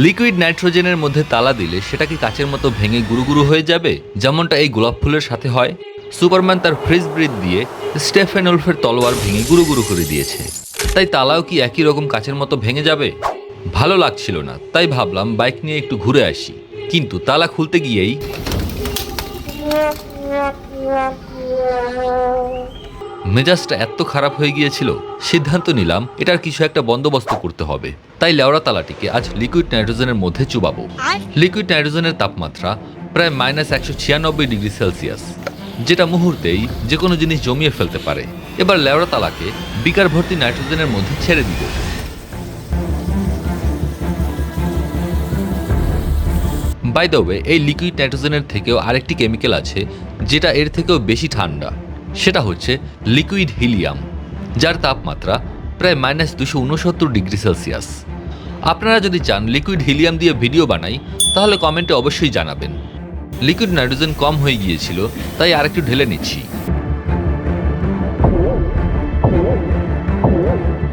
Liquid নাইট্রোজেনের মধ্যে তালা দিলে সেটা কি কাচের মতো ভেঙে গুরু গুরু হয়ে যাবে, যেমনটা এই গোলাপ ফুলের সাথে হয়? সুপারম্যান তার ফ্রিজ ব্রিড দিয়ে স্টেফেন উলফের তলোয়ার ভেঙে গুরু গুরু করে দিয়েছে, তাই তালাও কি একই রকম কাচের মতো ভেঙে যাবে? ভালো লাগছিল না, তাই ভাবলাম বাইক নিয়ে একটু ঘুরে আসি। কিন্তু তালা খুলতে গিয়েই মেজাজটা এত খারাপ হয়ে গিয়েছিল, সিদ্ধান্ত নিলাম এটার কিছু একটা বন্দোবস্ত করতে হবে। তাই লেওড়া তালাটিকে আজ লিকুইড নাইট্রোজেনের মধ্যে চুবাবো। লিকুইড নাইট্রোজেনের তাপমাত্রা প্রায় -196 ডিগ্রি সেলসিয়াস, যেটা মুহূর্তেই যে কোনো জিনিস জমিয়ে ফেলতে পারে। এবার লেওড়া তালাকে বিকার ভর্তি নাইট্রোজেনের মধ্যে ছেড়ে দিব। বাই দ্য ওয়ে, এই লিকুইড নাইট্রোজেনের থেকেও আরেকটি কেমিক্যাল আছে যেটা এর থেকেও বেশি ঠান্ডা। সেটা হচ্ছে লিকুইড হিলিয়াম, যার তাপমাত্রা প্রায় -269 ডিগ্রি সেলসিয়াস। আপনারা যদি চান লিকুইড হিলিয়াম দিয়ে ভিডিও বানাই, তাহলে কমেন্টে অবশ্যই জানাবেন। লিকুইড নাইট্রোজেন কম হয়ে গিয়েছিল, তাই আরেকটু ঢেলে নিচ্ছি।